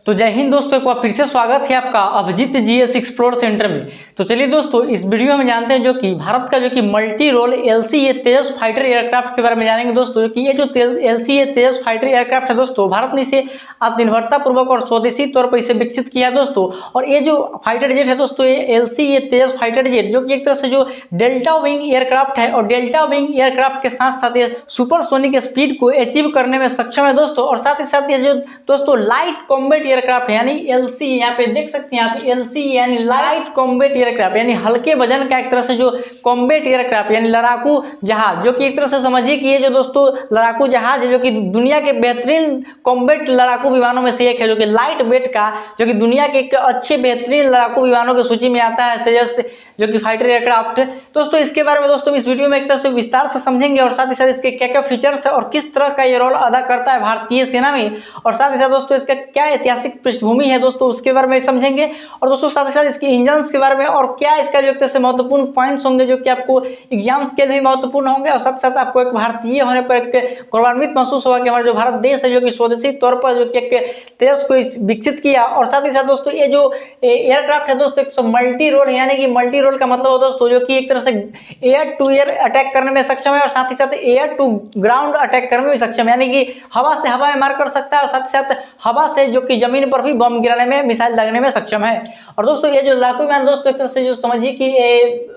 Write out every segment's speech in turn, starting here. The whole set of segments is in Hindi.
तो जय हिंद दोस्तों, एक बार फिर से स्वागत है आपका अभिजीत जीएस एक्सप्लोर सेंटर में। तो चलिए दोस्तों, इस वीडियो में जानते हैं जो कि भारत का जो कि मल्टी रोल एलसीए तेजस फाइटर एयरक्राफ्ट के बारे में जानेंगे दोस्तों। कि ये जो एलसीए तेजस फाइटर एयरक्राफ्ट है दोस्तों, भारत ने इसे आत्मनिर्भरता पूर्वक और स्वदेशी तौर पर इसे विकसित किया है दोस्तों। और ये जो फाइटर जेट है दोस्तों, ये एलसीए तेजस फाइटर जेट जो कि एक तरह से जो डेल्टा विंग एयरक्राफ्ट है, और डेल्टा विंग एयरक्राफ्ट के साथ साथ ये सुपरसोनिक स्पीड को अचीव करने में सक्षम है दोस्तों। और साथ ही साथ ये जो दोस्तों लाइट कॉम्बैट एयरक्राफ्ट यानी एलसी, यहाँ पे देख सकते हैं आप एलसी यानी लाइट कॉम्बैट एयरक्राफ्ट यानी हल्के वजन का एक तरह से जो कॉम्बैट एयरक्राफ्ट यानी लड़ाकू जहाज, जो कि एक तरह से समझिए कि ये जो दोस्तों लड़ाकू जहाज है जो कि दुनिया के बेहतरीन कॉम्बैट लड़ाकू विमानों में से एक है, जो कि लाइट वेट का, जो कि दुनिया के एक अच्छे बेहतरीन लड़ाकू विमानों की सूची में आता है तेजस जो कि फाइटर एयरक्राफ्ट दोस्तों। इसके बारे में दोस्तों इस वीडियो में एक तरह से विस्तार से समझेंगे, और साथ ही साथ इसके क्या क्या फीचर्स है और किस तरह का ये रोल अदा करता है भारतीय सेना में, और साथ ही साथ दोस्तों इसका क्या ऐतिहासिक पृष्ठभूमि है दोस्तों, उसके बारे में समझेंगे। और दोस्तों साथ ही साथ इसके इंजन के बारे में और क्या इसका जो एक तरह से महत्वपूर्ण पॉइंट्स होंगे जो कि आपको एग्जाम्स के लिए महत्वपूर्ण होंगे, और साथ साथ आपको एक भारतीय होने पर एक गौरवान्वित महसूस होगा कि हमारा जो भारत देश है जो कि स्वदेशी तौर पर जो कि एक तेजस को विकसित किया। और साथ ही साथ दोस्तों ये जो एयरक्राफ्ट है दोस्तों एक मल्टी रोल, यानी कि मल्टी रोल का मतलब है दोस्तों जो कि एक तरह से एयर टू एयर अटैक करने में सक्षम है, और साथ ही साथ एयर टू ग्राउंड अटैक करने में सक्षम है, यानी कि हवा से हवा में मार कर सकता है, और साथ ही साथ हवा से जो कि जमीन पर भी बम गिराने में, मिसाइल लगने में सक्षम है। और दोस्तों ये जो लड़ाकू विमान दोस्तों एक तरह से जो समझिए कि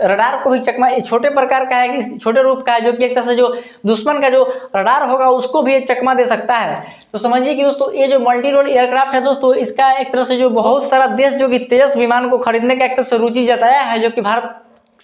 रडार को भी चकमा, छोटे प्रकार का है कि छोटे रूप का है, जो कि एक तरह से जो दुश्मन का जो रडार होगा उसको भी चकमा दे सकता है। तो समझिए कि दोस्तों ये जो मल्टी रोल एयरक्राफ्ट है दोस्तों, इसका एक तरह से जो बहुत सारा देश जो कि तेजस विमान को खरीदने का एक तरह से रुचि जताया है, जो कि भारत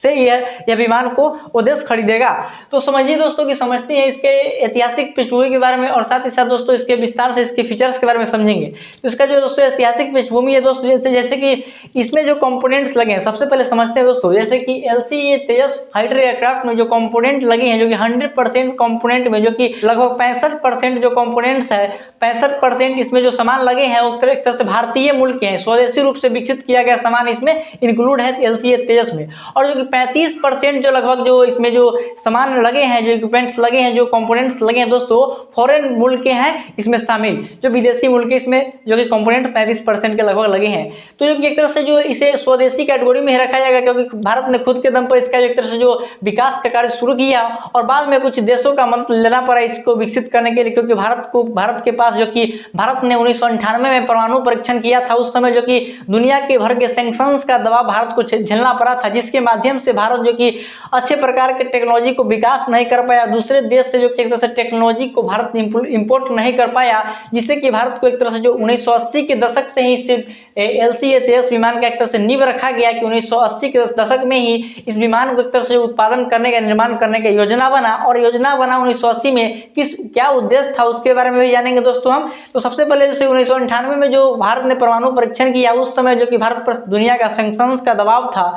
से यह विमान को वो देश खरीदेगा। तो समझिए दोस्तों कि समझते हैं इसके ऐतिहासिक पृष्ठभूमि के बारे में, और साथ ही साथ दोस्तों इसके विस्तार से इसके फीचर्स के बारे में समझेंगे। तो इसका जो दोस्तों ऐतिहासिक पृष्ठभूमि है दोस्तों, जैसे कि इसमें जो कंपोनेंट्स लगे हैं सबसे पहले समझते हैं दोस्तों। जैसे कि एलसीए तेजस फाइटर एयरक्राफ्ट में जो कंपोनेंट लगे हैं, जो कि 100% कंपोनेंट में, जो कि लगभग 65% जो कंपोनेंट्स है, 65% इसमें जो सामान लगे हैं वो एक तरह से भारतीय मूल के हैं, स्वदेशी रूप से विकसित किया गया सामान इसमें इंक्लूड है एलसीए तेजस में। और जो कि 35% जो लगभग जो इसमें जो सामान लगे हैं, जो इक्विपमेंट्स लगे हैं, जो कंपोनेंट्स लगे हैं दोस्तों, फॉरेन मुल्क के हैं इसमें शामिल, जो विदेशी मुल्क के इसमें जो कि कंपोनेंट 35% के लगभग लगे हैं। तो जो कि एक तरह से जो इसे स्वदेशी कैटेगरी में रखा जाएगा, क्योंकि भारत ने खुद के दम पर इसका एक तरह से जो विकास का कार्य शुरू किया, और बाद में कुछ देशों का मदद लेना पड़ा इसको विकसित करने के लिए, क्योंकि भारत के पास जो कि भारत ने 1998 में परमाणु परीक्षण किया था, उस समय जो कि दुनिया के भर के सैंक्शंस का दबाव भारत को झेलना पड़ा था, जिसके माध्यम से भारत जो कि अच्छे प्रकार के टेक्नोलॉजी को विकास नहीं कर पाया, दूसरे देश से जो कि एक तरह से टेक्नोलॉजी को भारत इंपोर्ट नहीं कर पाया, जिससे कि भारत को एक तरह से जो 1980 के दशक से ही इस एलसीए तेजस विमान का एक तरह से नींव रखा गया कि 1980 के दशक में ही इस विमान को एक तरह से उत्पादन करने का, निर्माण करने का योजना बना। और योजना बना 1980 में क्या उद्देश्य था उसके बारे में भी जानेंगे दोस्तों हम। तो सबसे पहले जैसे 1998 में जो भारत ने परमाणु परीक्षण किया, उस समय जो कि भारत पर दुनिया का सैंक्शंस का दबाव था,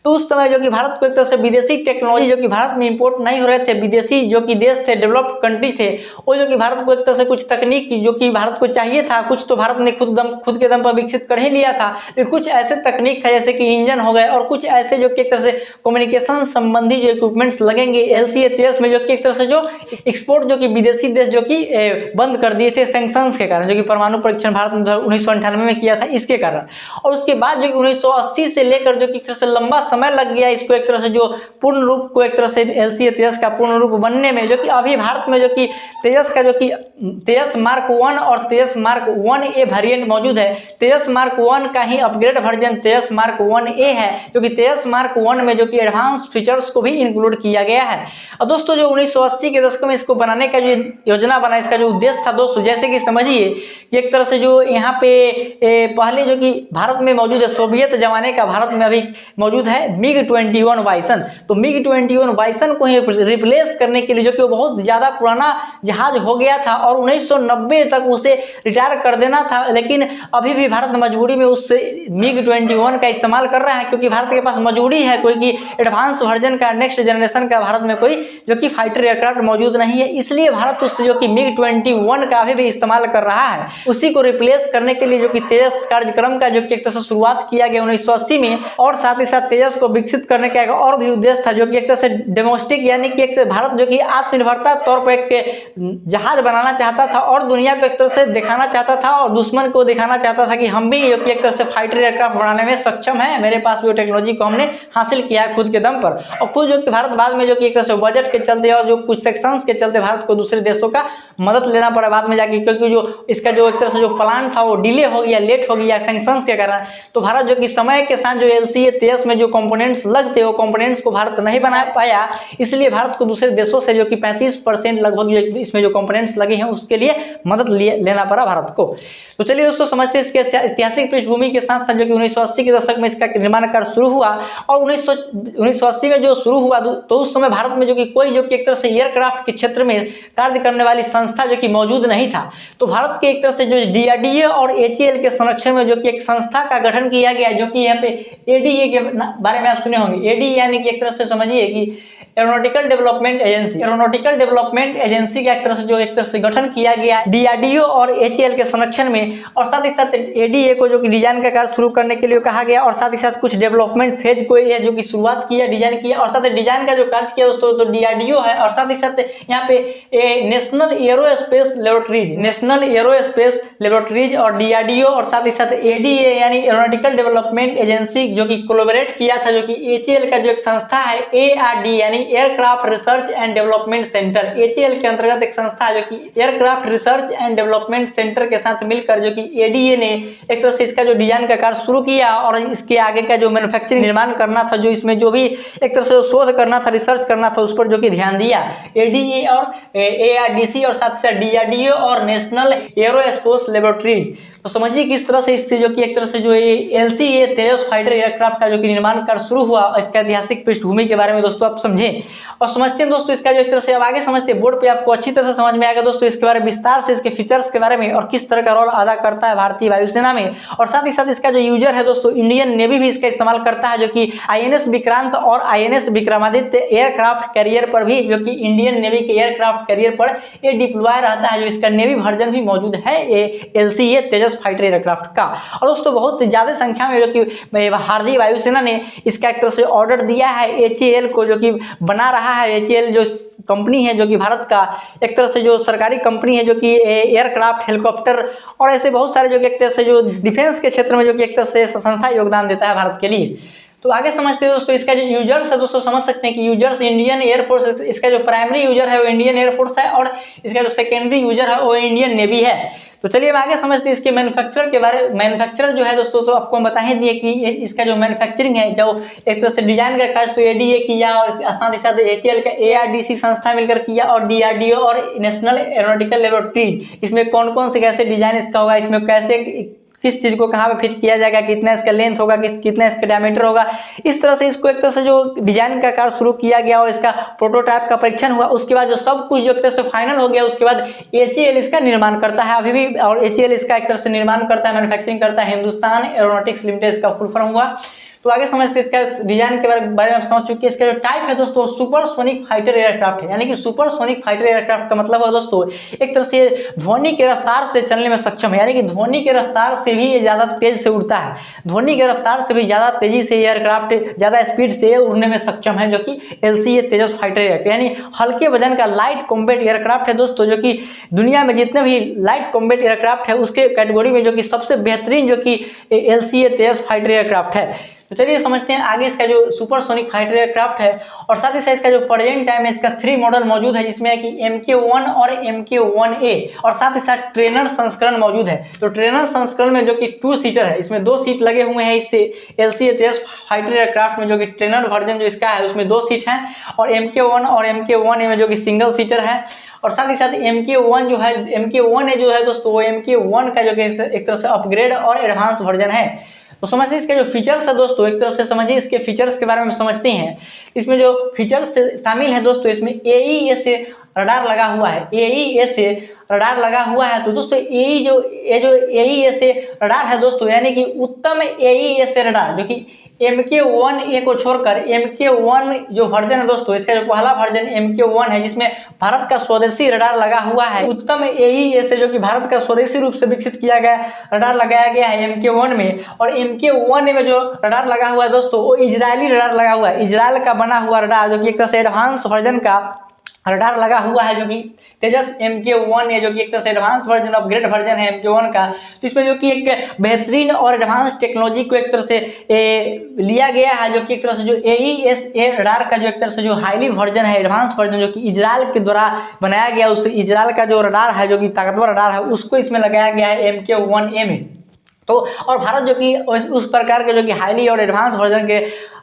तो उस समय जो कि भारत को एक तरह से विदेशी टेक्नोलॉजी जो कि भारत में इंपोर्ट नहीं हो रहे थे, विदेशी जो कि देश थे, डेवलप्ड कंट्रीज थे, वो जो कि भारत को एक तरह से कुछ तकनीक जो कि भारत को चाहिए था, कुछ तो भारत ने खुद के दम पर विकसित कर ही लिया था, लेकिन कुछ ऐसे तकनीक था जैसे कि इंजन हो गए, और कुछ ऐसे जो कि एक तरह से कम्युनिकेशन संबंधी जो इक्विपमेंट्स लगेंगे एलसीए तेजस में, जो कि एक तरह से जो एक्सपोर्ट जो कि विदेशी देश जो कि बंद कर दिए थे सैंक्शंस के कारण, जो कि परमाणु परीक्षण भारत ने 1998 में किया था इसके कारण। और उसके बाद जो कि 1980 से लेकर जो कि एक तरह से लंबा समय लग गया इसको एक तरह से जो पूर्ण रूप को एक तरह से एलसीए तेजस का पूर्ण रूप बनने में, जो कि अभी भारत में जो कि तेजस का जो कि तेजस मार्क 1 और तेजस मार्क 1A वेरिएंट मौजूद है। तेजस मार्क 1 का ही अपग्रेड वर्जन तेजस मार्क 1A है, जो कि तेजस मार्क 1 में जो कि एडवांस फीचर्स को भी इंक्लूड किया गया है। और दोस्तों जो 1980 के दशक में इसको बनाने का जो योजना बना, इसका जो उद्देश्य था दोस्तों, जैसे कि समझिए कि एक तरह से जो यहाँ पे पहले जो कि भारत में मौजूद है, सोवियत जमाने का भारत में अभी मौजूद है MiG-21 बाइसन। तो MiG-21 बाइसन को ही रिप्लेस करने के लिए, जो कि वो बहुत ज़्यादा पुराना जहाज हो गया था और 1990 तक उसे रिटायर कर देना था, लेकिन अभी भी भारत मजबूरी में उस MiG-21 का इस्तेमाल कर रहा है, क्योंकि भारत के पास मजबूरी है कोई कि एडवांस वर्जन का, नेक्स्ट जनरेशन का भारत में कोई जो कि फाइटर एयरक्राफ्ट मौजूद नहीं है, इसलिए भारत उससे जो कि MiG-21 का अभी भी इस्तेमाल कर रहा है। उसी को रिप्लेस करने के लिए जो कि तेजस कार्यक्रम का जो कि एक तरह से शुरुआत किया गया 1980 में, और साथ ही साथ तेजस को विकसित करने का एक और भी उद्देश्य था, जो कि एक तरह से डोमेस्टिक यानी कि एक भारत जो कि आत्मनिर्भरता तौर पर एक जहाज बनाना बनाना चाहता था और दुनिया को एक तरह से दिखाना चाहता था और दुश्मन को दिखाना चाहता था कि हम भी एक तरह से फाइटर एयरक्राफ्ट बनाने में सक्षम है, मेरे पास भी वो टेक्नोलॉजी को हमने हासिल किया खुद के दम पर। और खुद जो कि भारत बाद में जो कि एक तरह से बजट के चलते और जो कुछ सेक्शंस के चलते भारत को दूसरे देशों का मदद लेना पड़ा बाद में जाके, क्योंकि जो इसका जो एक तरह से जो प्लान था वो डिले हो गया, लेट हो गया सैंक्शंस के कारण। तो भारत जो कि समय के साथ जो LCA-23 में जो कंपोनेंट्स लगते वो कंपोनेंट्स को भारत नहीं बना पाया, इसलिए भारत को दूसरे देशों से जो कि 35% लगभग इसमें जो कंपोनेंट्स लगे हैं उसके लिए मदद लेना पड़ा भारत को। तो चलिए दोस्तों समझते हैं इसके ऐतिहासिक पृष्ठभूमि के साथ साथ जो कि 1980 के दशक में इसका निर्माण कार्य शुरू हुआ। और 1980 में जो शुरू हुआ तो उस समय भारत में जो कि कोई जो कि एक तरह से एयरक्राफ्ट के क्षेत्र में कार्य करने वाली संस्था जो कि मौजूद नहीं था। तो भारत के एक तरह से जो DRDA और HAL के संरक्षण में जो कि एक संस्था का गठन किया गया, जो कि यहाँ पे ADA के बारे में आप सुने होंगे। ADA यानी कि एक तरह से समझिए कि aeronautical development agency, aeronautical development agency का एक तरह से गठन किया गया DRDO और HAL के संरक्षण में। और साथ ही साथ ADA को जो कि डिजाइन का कार्य शुरू करने के लिए कहा गया और साथ ही साथ कुछ डेवलपमेंट फेज को ये जो कि शुरुआत किया, डिजाइन किया और साथ ही डिजाइन का जो कार्य किया दोस्तों तो DRDO है। और साथ ही साथ यहाँ पे national aerospace laboratories, national aerospace laboratories और DRDO और साथ ही साथ ADA यानी एरोनॉटिकल डेवलपमेंट एजेंसी जो कि कोलैबोरेट किया था, जो कि HAL का जो एक संस्था है ARD यानी aircraft research and development centre, HAL के अंतर्गत एक संस्था है जो कि aircraft research and development centre के साथ मिलकर जो कि ADA ने एक तरह से इसका जो डिजाइन का कार्य शुरू किया और इसके आगे का जो मैन्युफैक्चरिंग निर्माण करना था, जो इसमें जो भी एक तरह से शोध करना था, रिसर्च करना था, उस पर जो कि ध्यान दिया ADA और ARDC और साथ साथ DRDO और नेशनल एरोस्पेस लेबोरेटरीज। तो समझिए किस तरह से इससे जो कि एक तरह से जो LCA-23 फाइटर एयरक्राफ्ट का जो कि निर्माण कार्य शुरू हुआ, इसका ऐतिहासिक पृष्ठभूमि के बारे में दोस्तों आप समझें और समझते हैं दोस्तों। इसका जो एक तरह से अब आगे समझते हैं, बोर्ड पे आपको अच्छी तरह से समझ में आएगा दोस्तों इसके बारे में विस्तार से, इसके फीचर्स के बारे में और किस तरह का रोल अदा करता है भारतीय वायुसेना में। और साथ ही साथ इसका जो यूजर है दोस्तों इंडियन नेवी भी इसका इस्तेमाल करता है, जो कि INS विक्रांत और INS विक्रमादित्य एयरक्राफ्ट कैरियर पर भी, जो कि इंडियन नेवी के एयरक्राफ्ट कैरियर पर ये डिप्लॉय रहता है, जो इसका नेवी वर्जन भी मौजूद है LCA-23 फाइटर एयरक्राफ्ट का। और दोस्तों बहुत ज्यादा संख्या में जो कि भारतीय वायुसेना ने इसका एक तरह से ऑर्डर दिया है HAL को, जो कि बना रहा है। HAL जो कंपनी है जो कि भारत का एक तरह से जो सरकारी कंपनी है, जो कि एयरक्राफ्ट, हेलीकॉप्टर और ऐसे बहुत सारे जो कि एक तरह से जो डिफेंस के क्षेत्र में जो कि एक तरह से संस्था योगदान देता है भारत के लिए। तो आगे समझते हैं दोस्तों इसका जो यूजर्स है दोस्तों, समझ सकते हैं कि यूजर्स इंडियन एयरफोर्स, इसका जो प्राइमरी यूजर है वो इंडियन एयरफोर्स है और इसका जो सेकेंडरी यूजर है वो इंडियन नेवी है। तो चलिए हम आगे समझते हैं इसके मैन्युफैक्चरर के बारे में। मैन्युफैक्चरर जो है दोस्तों तो आपको हम बता ही दिए कि इसका जो मैन्युफैक्चरिंग है, जो एक तरह से डिजाइन का कार्य तो ADA किया और साथ ही साथ HAL का ARDC संस्था मिलकर किया और DRDO और नेशनल एरोनॉटिकल लेबोरेटरी। इसमें कौन कौन से कैसे डिजाइन इसका होगा, इसमें कैसे किस चीज को कहाँ पे फिट किया जाएगा, कितना इसका लेंथ होगा, कितना इसका डायमीटर होगा, इस तरह से इसको एक तरह से जो डिजाइन का कार्य शुरू किया गया और इसका प्रोटोटाइप का परीक्षण हुआ। उसके बाद जो सब कुछ जो एक तरह से फाइनल हो गया, उसके बाद HAL इसका निर्माण करता है अभी भी, और HAL इसका एक तरह से निर्माण करता है, मैन्युफैक्चरिंग करता है हिंदुस्तान एरोनॉटिक्स लिमिटेड, इसका फुल फॉर्म हुआ। तो आगे समझते हैं इसका डिजाइन के बारे में समझ चुके हैं। इसका जो टाइप है दोस्तों सुपरसोनिक फाइटर एयरक्राफ्ट है, यानी कि सुपरसोनिक फाइटर एयरक्राफ्ट का मतलब है दोस्तों एक तरह से ध्वनि के रफ्तार से चलने में सक्षम है, यानी कि ध्वनि के रफ्तार से भी ये ज्यादा तेज से उड़ता है, ध्वनि के रफ्तार से भी ज्यादा तेजी से एयरक्राफ्ट ज्यादा स्पीड से उड़ने में सक्षम है, जो कि LCA-23 फाइटर एयरक्राफ्ट यानी हल्के वजन का लाइट कॉम्बैट एयरक्राफ्ट है दोस्तों, जो कि दुनिया में जितने भी लाइट कॉम्बैट एयरक्राफ्ट है उसके कैटेगरी में जो कि सबसे बेहतरीन जो कि LCA-23 फाइटर एयरक्राफ्ट है। तो चलिए समझते हैं आगे इसका जो सुपरसोनिक फाइटर एयरक्राफ्ट है। और साथ ही साथ इसका जो प्रेजेंट टाइम है, इसका 3 मॉडल मौजूद है, जिसमें है कि MK1 और MK1A और साथ ही साथ ट्रेनर संस्करण मौजूद है। तो ट्रेनर संस्करण में जो कि 2 सीटर है, इसमें 2 सीट लगे हुए हैं इससे LCA-23 फाइटर एयरक्राफ्ट में, जो कि ट्रेनर वर्जन जो इसका है उसमें 2 सीट हैं और MK1 और MK1A में जो कि सिंगल सीटर है। और साथ ही साथ MK1 जो है, MK1A जो है दोस्तों वो MK1 का जो कि एक तरह से अपग्रेड और एडवांस वर्जन है। तो समझते हैं इसके जो फीचर्स है दोस्तों, एक तरह से समझिए इसके फीचर्स के बारे में समझते हैं। इसमें जो फीचर्स शामिल है दोस्तों, इसमें AESA रडार लगा हुआ है, AESA रडार लगा हुआ है। तो दोस्तों जो AESA रडार है दोस्तों, यानी कि उत्तम AESA रडार, जो कि MK1A को छोड़कर MK1 जो वर्जन है दोस्तों, इसका जो पहला वर्जन MK1 है, जिसमें भारत का स्वदेशी रडार लगा हुआ है। उत्तम AESA जो कि भारत का स्वदेशी रूप से विकसित किया गया रडार लगाया गया है MK1 में। और MK1 में जो रडार लगा हुआ है दोस्तों वो इजरायली रडार लगा हुआ है, इजराइल का बना हुआ रडार, जो कि एक तरह से एडवांस वर्जन का रडार लगा हुआ है जो कि तेजस MK1 है, जो कि एक तरह से एडवांस वर्जन अपग्रेड वर्जन है MK1 का। तो इसमें जो कि एक बेहतरीन और एडवांस टेक्नोलॉजी को एक तरह से लिया गया है, जो कि एक तरह से जो AESA रडार का जो एक तरह से जो हाईली वर्जन है, एडवांस वर्जन, जो कि इजराइल के द्वारा बनाया गया, उस इजराइल का जो रडार है, जो कि ताकतवर रडार है, उसको इसमें लगाया गया है MK1A में। तो और भारत जो कि उस प्रकार के जो कि हाईली और एडवांस वर्जन के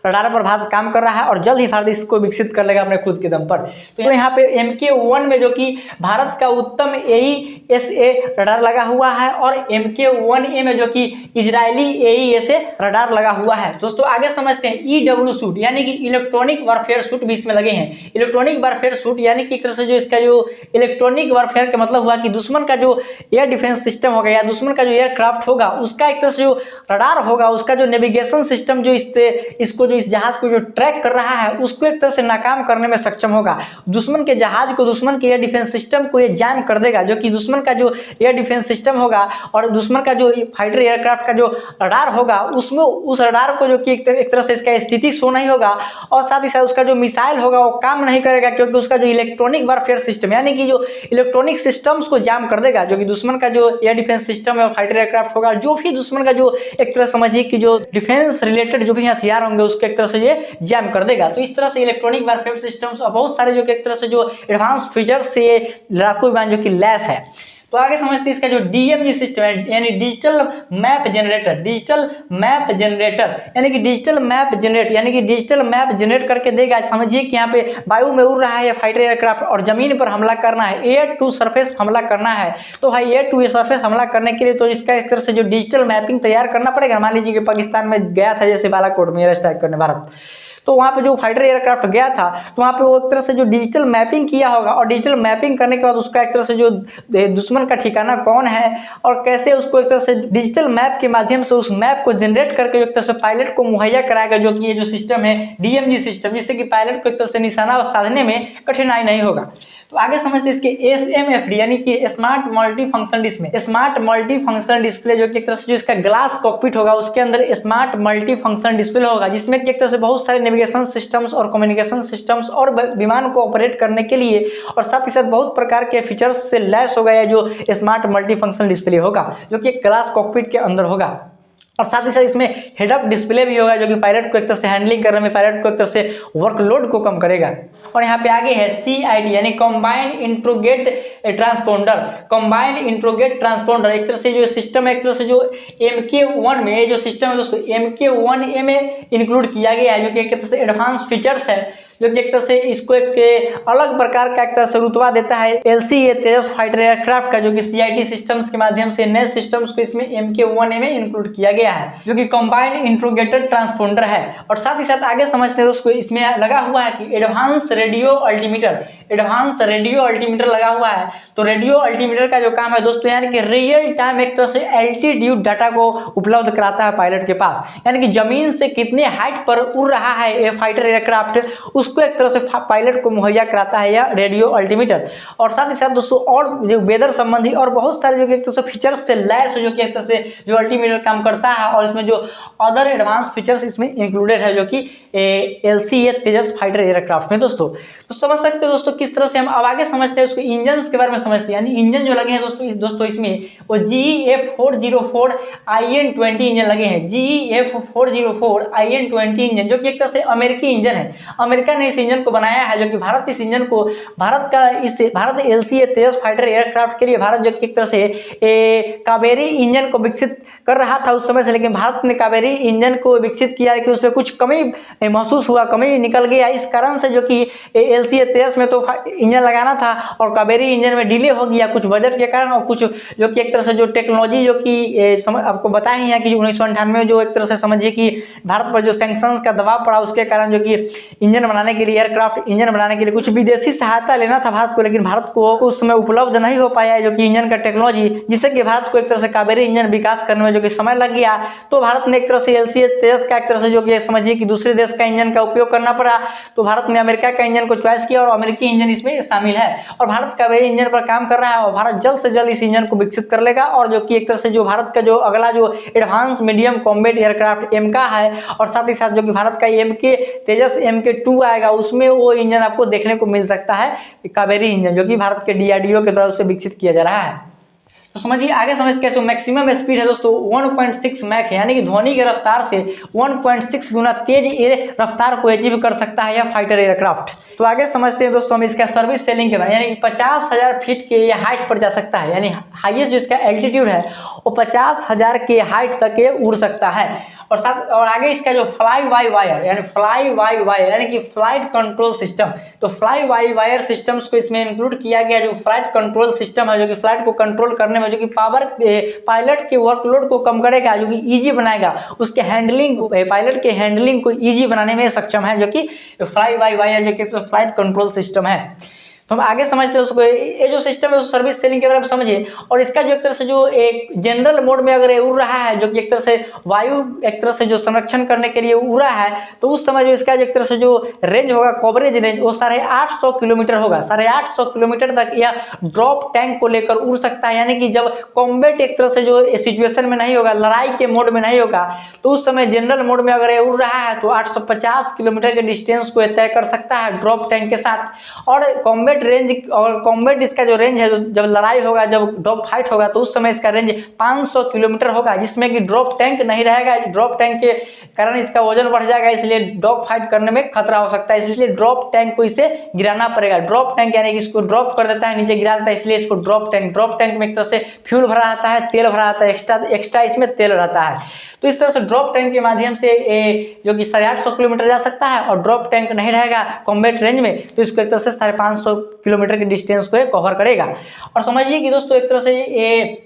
रडार पर भारत काम कर रहा है और जल्द ही भारत इसको विकसित कर लेगा अपने खुद के दम पर। तो यहाँ पे MK1 में जो कि भारत का उत्तम AESA रडार लगा हुआ है और MK1A में जो कि इजरायली AESA रडार लगा हुआ है। दोस्तों आगे समझते हैं EW सूट, यानी कि इलेक्ट्रॉनिक वारफेयर सूट भी इसमें लगे हैं। इलेक्ट्रॉनिक वारफेयर सूट यानी कि एक तरह से जो इसका जो इलेक्ट्रॉनिक वारफेयर का मतलब हुआ कि दुश्मन का जो एयर डिफेंस सिस्टम होगा या दुश्मन का जो एयरक्राफ्ट होगा, उसका एक तरह से जो रडार होगा, उसका जो नेविगेशन सिस्टम जो इसको जो इस जहाज को जो ट्रैक कर रहा है, उसको एक तरह से नाकाम करने में सक्षम होगा। दुश्मन के जहाज को, दुश्मन के एयर डिफेंस सिस्टम को ये जाम कर देगा, जो कि दुश्मन का जो एयर डिफेंस सिस्टम होगा और दुश्मन का जो फाइटर एयरक्राफ्ट का जो रडार होगा, उसमें उस रडार को जो कि एक तरह से इसका स्थिति शो नहीं होगा और साथ ही साथ उसका जो मिसाइल होगा वो काम नहीं करेगा, क्योंकि उसका जो इलेक्ट्रॉनिक वारफेयर सिस्टम यानी कि जो इलेक्ट्रॉनिक सिस्टम्स को जाम कर देगा, जो कि दुश्मन का जो एयर डिफेंस सिस्टम है, फाइटर एयरक्राफ्ट होगा, जो भी दुश्मन का जो एक तरह समझिए कि जो डिफेंस रिलेटेड जो भी हथियार होंगे उसके एक तरह से ये जैम कर देगा। तो इस तरह से इलेक्ट्रॉनिक वारफेयर सिस्टम्स और बहुत सारे जो कि एक तरह से जो एडवांस फीचर्स से लड़ाकू विमान जो कि लैस है। तो आगे समझते हैं इसका जो DMG सिस्टम है, यानी digital map generator. Digital map generator यानी कि डिजिटल मैप जनरेट यानी कि डिजिटल मैप जनरेट करके देगा। समझिए कि यहाँ पे वायु में उड़ रहा है फाइटर एयरक्राफ्ट और जमीन पर हमला करना है, एयर टू सरफेस हमला करना है। तो भाई एयर टू सरफेस हमला करने के लिए तो इसका एक तरह से जो डिजिटल मैपिंग तैयार करना पड़ेगा। मान लीजिए कि पाकिस्तान में गया था जैसे बालाकोट में एयर स्ट्राइक करने भारत, तो वहाँ पे जो फाइटर एयरक्राफ्ट गया था तो वहाँ पे वो एक तरह से जो डिजिटल मैपिंग किया होगा और डिजिटल मैपिंग करने के बाद उसका एक तरह से जो दुश्मन का ठिकाना कौन है और कैसे उसको एक तरह से डिजिटल मैप के माध्यम से उस मैप को जनरेट करके एक तरह से पायलट को मुहैया कराएगा, जो कि ये जो सिस्टम है DMG सिस्टम, जिससे कि पायलट को एक तरह से निशाना साधने में कठिनाई नहीं होगा। तो आगे समझते हैं इसके SMFD यानी कि smart multi function display. Smart multi function display जो कि एक तरह से जो इसका ग्लास कॉकपिट होगा उसके अंदर स्मार्ट मल्टी फंक्शन डिस्प्ले होगा, जिसमें कि एक तरह से बहुत सारे नेविगेशन सिस्टम्स और कम्युनिकेशन सिस्टम्स और विमान को ऑपरेट करने के लिए और साथ ही साथ बहुत प्रकार के फीचर्स से लैस होगा या जो स्मार्ट मल्टी फंक्शन डिस्प्ले होगा, जो कि एक ग्लास कॉकपिट के अंदर होगा। और साथ ही साथ इसमें हेड अप डिस्प्ले भी होगा, जो कि पायलट को एक तरह से हैंडलिंग करने में पायलट को एक तरह से वर्कलोड को कम करेगा। और यहाँ पे आगे है CIT यानी combined interrogate transponder. Combined interrogate transponder एक तरह से जो सिस्टम है, एक तरह से जो MK1 में जो सिस्टम है दोस्तों MK1A में इंक्लूड किया गया है, जो कि एक तरह से एडवांस फीचर्स है, जो कि एक तरह से इसको एक अलग प्रकार का एक तरह से रुतबा देता है LCA तेजस फाइटर एयरक्राफ्ट का, जो कि CIT सिस्टम्स के माध्यम से नए सिस्टम्स को इसमें MK1A में इंक्लूड किया गया है, जो कि कंबाइंड इंट्रोगेटेड ट्रांसपोंडर है। और साथ ही साथ आगे समझते हैं दोस्तों इसमें लगा हुआ है कि advance radio altimeter. Advance radio altimeter लगा हुआ है। तो रेडियो अल्टीमीटर का जो काम है दोस्तों, यानी कि रियल टाइम एक तरह से एल्टीट्यूड डाटा को उपलब्ध कराता है पायलट के पास, यानी कि जमीन से कितने हाइट पर उड़ रहा है ये फाइटर एयरक्राफ्ट, उसको एक तरह से पायलट को मुहैया कराता है यह रेडियो अल्टीमीटर। और साथ ही साथ दोस्तों और जो वेदर संबंधी और बहुत सारे जो एक तरह से फीचर्स से लैस जो कि एक तरह से जो अल्टीमीटर काम करता है, और इसमें जो अदर एडवांस फीचर्स इसमें इंक्लूडेड है, जो कि LCA तेजस फाइटर एयरक्राफ्ट में दोस्तों। तो समझ सकते हो दोस्तों किस तरह से हम अब आगे समझते हैं उसको इंजन के बारे में समझते हैं। यानी इंजन जो लगे हैं दोस्तों इसमें वो GE-F404 IN-20 इंजन लगे हैं। GE-F404 IN-20 इंजन, जो कि एक तरह से अमेरिकी इंजन है। अमेरिका ने इस इंजन को बनाया है, जो कि भारत इस इंजन को भारत LCA तेजस फाइटर एयरक्राफ्ट के लिए भारत जो कि एक तरह से कावेरी इंजन को विकसित कर रहा था उस समय से, लेकिन भारत ने कावेरी इंजन को विकसित किया कि उसमें कुछ कमी महसूस हुआ, कमी निकल गया। इस कारण से जो कि LCA तेजस में तो इंजन लगाना था और कावेरी इंजन में डिले हो गया कुछ बजट के कारण, और कुछ जो कि एक तरह से जो टेक्नोलॉजी जो कि आपको बताया ही है कि 1998 में जो एक तरह से समझिए कि भारत पर जो सैंक्शंस का दबाव पड़ा उसके कारण जो कि इंजन बनाने के लिए एयरक्राफ्ट इंजन बनाने के लिए कुछ विदेशी सहायता लेना था भारत को, लेकिन भारत को उस समय उपलब्ध नहीं हो पाया जो कि इंजन का टेक्नोलॉजी, जिससे कि भारत को एक तरह से कावेरी इंजन विकास करने में जो कि समय लग गया। तो भारत ने एक तरह से LCA तेजस का एक तरह से जो कि समझिए कि दूसरे देश का इंजन का उपयोग करना पड़ा, तो भारत ने अमेरिका का इंजन को चॉइस किया और अमेरिकी इंजन इसमें शामिल है। और भारत कावेरी इंजन पर काम कर रहा है और भारत जल्द से जल्द इस इंजन को विकसित कर लेगा, और जो कि एक तरह से जो भारत का जो अगला जो advance medium combat aircraft MK है, और साथ ही साथ जो कि भारत का MK तेजस MK2 आएगा आएगा उसमें वो इंजन आपको देखने को मिल सकता है, कावेरी इंजन, जो कि भारत के DRDO की तरफ से विकसित किया जा रहा है। तो समझिए आगे समझते हैं। तो मैक्सिमम स्पीड है दोस्तों 1.6 मैक है, यानी कि ध्वनि की रफ्तार से 1.6 गुना तेज रफ्तार को अचीव कर सकता है यह फाइटर एयरक्राफ्ट। तो आगे समझते हैं दोस्तों हम इसका सर्विस सेलिंग के बारे में, यानी 50,000 फीट के ये हाइट पर जा सकता है, यानी हाईएस्ट जो इसका एल्टीट्यूड है वो 50,000 के हाइट तक ये उड़ सकता है। और आगे इसका जो फ्लाई बाय वायर यानी कि फ्लाइट कंट्रोल सिस्टम, तो फ्लाई बाय वायर सिस्टम्स को इसमें इंक्लूड किया गया, जो फ्लाइट कंट्रोल सिस्टम है जो कि फ्लाइट को कंट्रोल करने में, जो कि पायलट के वर्कलोड को कम करेगा, जो कि इजी बनाएगा उसके हैंडलिंग, पायलट के हैंडलिंग को इजी बनाने में सक्षम है, जो कि फ्लाई बाय वायर जो कि फ्लाइट कंट्रोल सिस्टम है। तो हम आगे समझते हैं उसको, ये जो सिस्टम है उस सर्विस सेलिंग के बारे में समझिए। और इसका जो एक तरह से जो एक जनरल मोड में अगर ये उड़ रहा है, जो कि एक तरह से वायु एक तरह से जो संरक्षण करने के लिए उड़ रहा है, तो उस समय जो इसका जो एक तरह से जो रेंज होगा, कवरेज रेंज, वो 850 किलोमीटर होगा। 850 किलोमीटर तक यह ड्रॉप टैंक को लेकर उड़ सकता है, यानी कि जब कॉम्बैट एक तरह से जो सिचुएशन में नहीं होगा, लड़ाई के मोड में नहीं होगा, तो उस समय जनरल मोड में अगर ये उड़ रहा है तो 850 किलोमीटर के डिस्टेंस को तय कर सकता है ड्रॉप टैंक के साथ। और कॉम्बैट रेंज और कॉम्बैट इसका जो रेंज है, जब लड़ाई होगा, जब ड्रॉप फाइट होगा, तो उस समय इसका रेंज 500 किलोमीटर होगा, जिसमें कि ड्रॉप टैंक नहीं रहेगा। ड्रॉप टैंक के कारण इसका वजन बढ़ जाएगा, इसलिए ड्रॉप फाइट करने में खतरा हो सकता है, इसलिए ड्रॉप टैंक को इसे गिराना पड़ेगा। ड्रॉप टैंक यानी कि इसको ड्रॉप कर देता है, नीचे गिरा देता है, इसलिए इसको ड्रॉप टैंक में एक तरह से फ्यूल भरा रहता है, तेल भरा रहता है, एक्स्ट्रा इसमें तेल रहता है। तो इस तरह से ड्रॉप टैंक के माध्यम से जो कि 850 किलोमीटर जा सकता है, और ड्रॉप टैंक नहीं रहेगा कॉम्बैट रेंज में, तो इसको एक तरह से 550 किलोमीटर के डिस्टेंस को कवर करेगा। और समझिए कि दोस्तों एक तरह से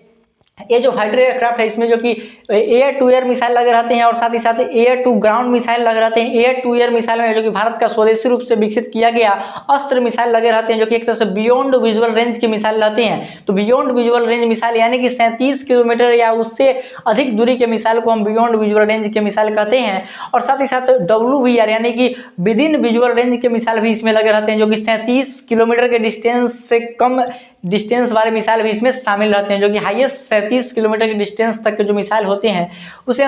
ये जो फाइटर एयरक्राफ्ट है, इसमें जो कि एयर टू एयर मिसाइल लगे रहते हैं, और साथ ही साथ एयर टू ग्राउंड मिसाइल लगे रहते हैं। एयर टू एयर मिसाइल में जो कि भारत का स्वदेशी रूप से विकसित किया गया अस्त्र मिसाइल लगे रहते हैं, जो कि एक तरह से बियॉन्ड विजुअल रेंज की मिसाइल रहती हैं। तो बियॉन्ड विजुअल रेंज मिसाइल यानी कि 37 किलोमीटर या उससे अधिक दूरी के मिसाइल को हम बियॉन्ड विजुअल रेंज के मिसाइल कहते हैं। और साथ ही साथ WVR यानी कि विद इन विजुअल रेंज के मिसाइल भी इसमें लगे रहते हैं, जो कि 37 किलोमीटर के डिस्टेंस से कम डिस्टेंस वाले मिसाइल भी इसमें शामिल रहते हैं, जो कि हाईएस्ट 37 किलोमीटर के डिस्टेंस तक के जो मिसाइल होते हैं उसे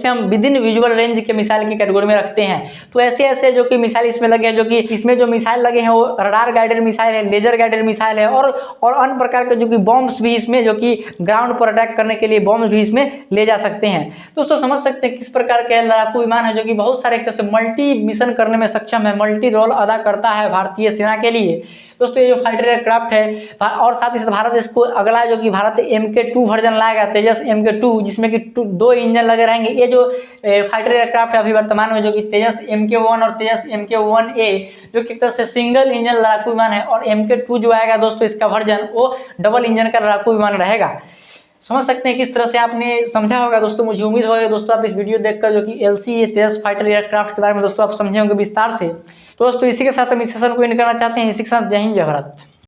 हम विद इन विजुअल रेंज के मिसाइल की कैटेगरी में रखते हैं। तो ऐसे जो कि मिसाइल इसमें लगे हैं, जो कि इसमें जो मिसाइल लगे हैं वो रडार गाइडेड मिसाइल है, लेजर गाइडेड मिसाइल है, और अन्य प्रकार के जो कि बॉम्ब्स भी इसमें, जो कि ग्राउंड पर अटैक करने के लिए बॉम्ब्स भी इसमें ले जा सकते हैं। दोस्तों समझ सकते हैं किस प्रकार के लड़ाकू विमान है, जो कि बहुत सारे एक तरह से मल्टी मिशन करने में सक्षम है, मल्टी रोल अदा करता है भारतीय सेना के लिए। दोस्तों ये जो फाइटर एयरक्राफ्ट है, और साथ ही साथ भारत इसको अगला जो कि भारत MK2 वर्जन लाएगा, तेजस MK2, जिसमें कि 2 इंजन लगे रहेंगे। ये जो फाइटर एयरक्राफ्ट है अभी वर्तमान में, जो कि तेजस MK1 और तेजस MK1A, जो कि एक तरह से सिंगल इंजन लड़ाकू विमान है, और MK2 जो आएगा दोस्तों इसका वर्जन वो डबल इंजन का लड़ाकू विमान रहेगा। समझ सकते हैं किस तरह से आपने समझा होगा दोस्तों। मुझे उम्मीद होगी दोस्तों आप इस वीडियो देखकर जो कि LCA तेजस फाइटर एयरक्राफ्ट के बारे में दोस्तों आप समझे होंगे विस्तार से। तो दोस्तों इसी के साथ हम इस सेशन को एंड करना चाहते हैं। इसी के साथ जय हिंद जय भारत।